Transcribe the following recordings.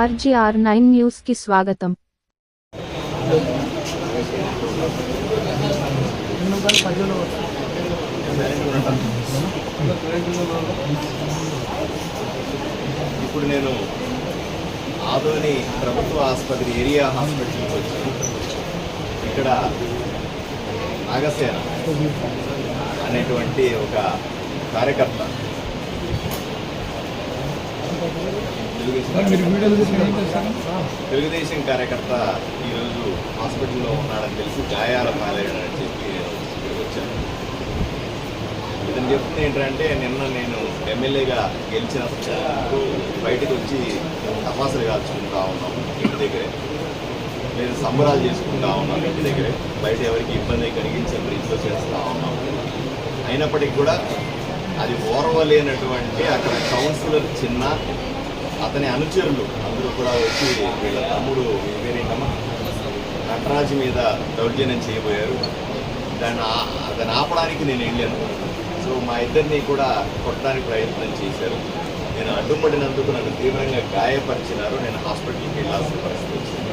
RGR9 news కి స్వాగతం. ఇప్పుడు నేను ఆదోని ప్రభుత్వ ఆసుపత్రి ఏరియా హాస్పిటల్కి వచ్చి ఇక్కడ నాగసేన అనేటువంటి ఒక కార్యకర్త తెలుగుదేశం కార్యకర్త ఈరోజు హాస్పిటల్లో ఉన్నాడని తెలిసి గాయాల పాలయ్యాడని చెప్పి ఇక్కడికి వచ్చాను. ఇతను చెప్తుంది ఏంటంటే నిన్న నేను ఎమ్మెల్యేగా గెలిచినప్పుడు బయటకు వచ్చి తపాసులు కాల్చుకుంటా ఉన్నాం ఇంటి దగ్గరే, నేను సంబరాలు చేసుకుంటా ఉన్నాం ఇంటి దగ్గరే, బయట ఎవరికి ఇబ్బంది కలిగించే రీతిలో చేస్తూ ఉన్నాం. అయినప్పటికీ కూడా అది ఓర్వలేనటువంటి అక్కడ కౌన్సిలర్ చిన్న అతని అనుచరులు అందరూ కూడా వచ్చి వీళ్ళ తమ్ముడు పేరేంటమ్మా నటరాజు మీద దౌర్జన్యం చేయబోయారు. అతను ఆపడానికి నేను వెళ్ళాను. సో మా ఇద్దరిని కూడా కొట్టడానికి ప్రయత్నం చేశారు. నేను అడ్డుపడినందుకు నన్ను తీవ్రంగా గాయపరిచినారు. నేను హాస్పిటల్కి వెళ్ళాల్సిన పరిస్థితి వచ్చింది.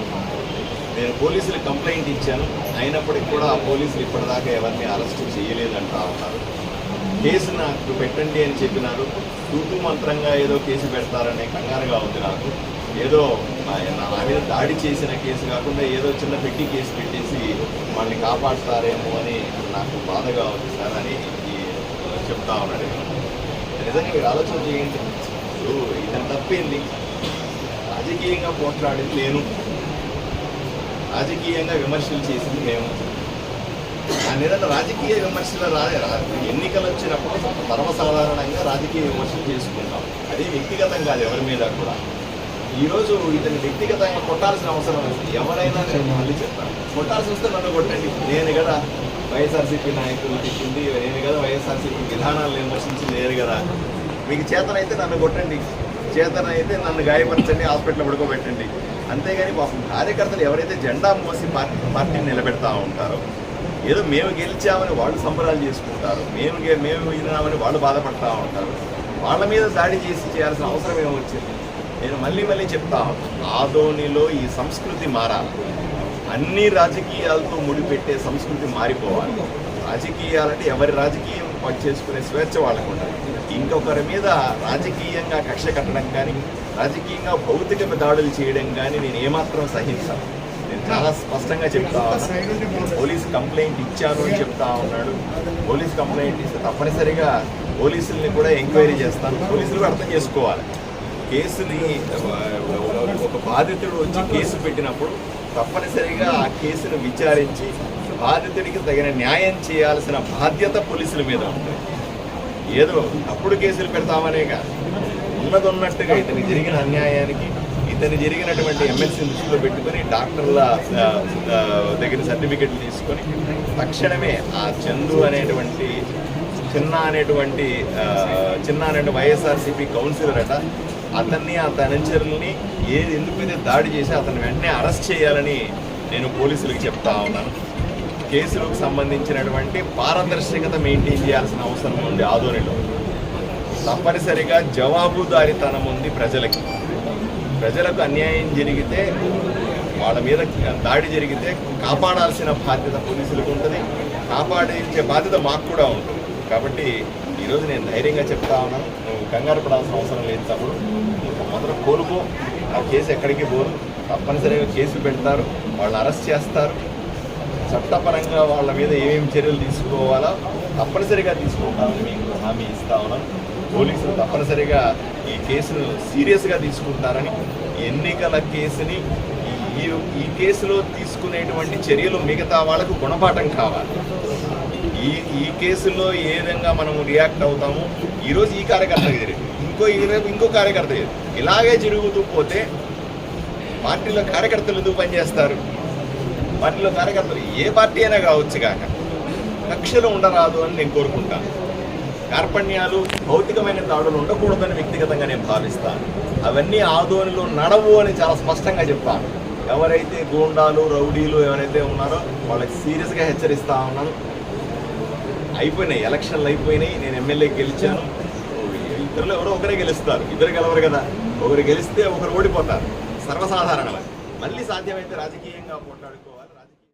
నేను పోలీసులకు కంప్లైంట్ ఇచ్చాను. అయినప్పటికీ కూడా ఆ పోలీసులు ఇప్పటిదాకా ఎవరిని అరెస్ట్ చేయలేదంటా ఉన్నారు. కేసు నాకు పెట్టండి అని చెప్పినారు. తూతూ మంత్రంగా ఏదో కేసు పెడతారనే కంగారుగా ఉంది నాకు. ఏదో నా మీద దాడి చేసిన కేసు కాకుండా ఏదో చిన్న పెట్టి కేసు పెట్టేసి వాళ్ళని కాపాడుతారేమో అని నాకు బాధగా ఉంది సార్ అని చెప్తా ఉన్నాడు. నిజంగా మీరు ఆలోచన చేయండి. ఇతను తప్పింది రాజకీయంగా పోట్లాడింది నేను, రాజకీయంగా విమర్శలు చేసింది మేము. ఏదైనా రాజకీయ విమర్శలు ఎన్నికలు వచ్చినప్పుడు సర్వసాధారణంగా రాజకీయ విమర్శలు చేసుకుంటాం. అదే వ్యక్తిగతం కాదు ఎవరి మీద కూడా. ఈరోజు ఇతని వ్యక్తిగతంగా కొట్టాల్సిన అవసరం ఉంది. ఎవరైనా నేను మళ్ళీ చెప్తాను, కొట్టాల్సి వస్తే నన్ను కొట్టండి. నేను కదా వైఎస్ఆర్సీపీ నాయకులు తిట్టింది, నేను కదా వైఎస్ఆర్సీపీ విధానాలను విమర్శించింది నేను కదా. మీకు చేతనైతే నన్ను కొట్టండి, చేతనైతే నన్ను గాయపరచండి, హాస్పిటల్లో పడుకోబెట్టండి. అంతేగాని పాపం కార్యకర్తలు ఎవరైతే జెండా మోసి పార్టీని నిలబెడతా ఉంటారో, ఏదో మేము గెలిచామని వాళ్ళు సంబరాలు చేసుకుంటారు, మేము విన్నామని వాళ్ళు బాధపడతా ఉంటారు. వాళ్ళ మీద దాడి చేయాల్సిన అవసరం ఏమొచ్చింది? నేను మళ్ళీ చెప్తా ఉంటాను, ఆదోనిలో ఈ సంస్కృతి మారాలి. అన్ని రాజకీయాలతో ముడిపెట్టే సంస్కృతి మారిపోవాలి. రాజకీయాలంటే ఎవరి రాజకీయం చేసుకునే స్వేచ్ఛ వాళ్ళకు ఉంటుంది. ఇంకొకరి మీద రాజకీయంగా కక్ష కట్టడం కానీ, రాజకీయంగా భౌతిక దాడులు చేయడం కానీ నేను ఏమాత్రం సహించాను. నేను చాలా స్పష్టంగా చెప్తా ఉన్నాను. పోలీసు కంప్లైంట్ ఇచ్చాను అని చెప్తా ఉన్నాడు. పోలీసు కంప్లైంట్ ఇస్తే తప్పనిసరిగా పోలీసుల్ని కూడా ఎంక్వైరీ చేస్తాను. పోలీసులు కూడా అర్థం చేసుకోవాలి. కేసుని ఒక బాధితుడు వచ్చి కేసు పెట్టినప్పుడు తప్పనిసరిగా ఆ కేసును విచారించి బాధితుడికి తగిన న్యాయం చేయాల్సిన బాధ్యత పోలీసుల మీద ఉంటుంది. ఏదో అప్పుడు కేసులు పెడతామనేగా ఉన్నట్టుగా ఇతనికి జరిగిన అన్యాయానికి, ఇతను జరిగినటువంటి ఎమ్మెల్సీ దృష్టిలో పెట్టుకొని డాక్టర్ల దగ్గర సర్టిఫికెట్లు తీసుకొని తక్షణమే ఆ చందు అనేటువంటి చిన్న వైఎస్ఆర్సీపీ కౌన్సిలర్ అట, అతన్ని అతని అనుచరుల్ని ఎందుకైతే దాడి చేసి అతన్ని వెంటనే అరెస్ట్ చేయాలని నేను పోలీసులకు చెప్తా ఉన్నాను. కేసులకు సంబంధించినటువంటి పారదర్శకత మెయింటైన్ చేయాల్సిన అవసరం ఉంది. ఆదోనిలో తప్పనిసరిగా జవాబుదారీతనం ఉంది. ప్రజలకు అన్యాయం జరిగితే, వాళ్ళ మీద దాడి జరిగితే కాపాడాల్సిన బాధ్యత పోలీసులకు ఉంటుంది, కాపాడించే బాధ్యత మాకు కూడా ఉంటుంది. కాబట్టి ఈరోజు నేను ధైర్యంగా చెప్తా ఉన్నాను, నువ్వు కంగారు పడాల్సిన అవసరం లేదు తమ్ముడు. మొదట కోలుకో, ఆ కేసు ఎక్కడికి పోరు. తప్పనిసరిగా కేసు పెడతారు, వాళ్ళని అరెస్ట్ చేస్తారు. చట్టపరంగా వాళ్ళ మీద ఏమేమి చర్యలు తీసుకోవాలో తప్పనిసరిగా తీసుకుంటామని మీకు హామీ ఇస్తా ఉన్నాను. పోలీసులు తప్పనిసరిగా ఈ కేసును సీరియస్గా తీసుకుంటారని, ఎన్నికల కేసుని ఈ కేసులో తీసుకునేటువంటి చర్యలు మిగతా వాళ్ళకు గుణపాఠం కావాలి. ఈ కేసులో ఏ విధంగా మనం రియాక్ట్ అవుతాము, ఈరోజు ఈ కార్యకర్తకి జరిగింది, ఇంకో కార్యకర్త ఇలాగే జరుగుతూ పోతే పార్టీలో కార్యకర్తలు ఎందుకు పనిచేస్తారు? పార్టీలో కార్యకర్తలు ఏ పార్టీ అయినా కావచ్చు కాక కక్షలు ఉండరాదు అని నేను కోరుకుంటాను. కార్పణ్యాలు, భౌతికమైన దాడులు ఉండకూడదని వ్యక్తిగతంగా నేను భావిస్తాను. అవన్నీ ఆదోనిలో నడవు అని చాలా స్పష్టంగా చెప్తాను. ఎవరైతే గూండాలు, రౌడీలు ఎవరైతే ఉన్నారో వాళ్ళకి సీరియస్గా హెచ్చరిస్తూ ఉన్నాను. అయిపోయినాయి, ఎలక్షన్లు అయిపోయినాయి. నేను ఎమ్మెల్యే గెలిచాను. ఇద్దరులో ఎవరో ఒకరే గెలుస్తారు, ఇద్దరు గెలవరు కదా. ఒకరు గెలిస్తే ఒకరు ఓడిపోతారు. సర్వసాధారణం. మళ్ళీ సాధ్యమైతే రాజకీయంగా పోట్లాడుకో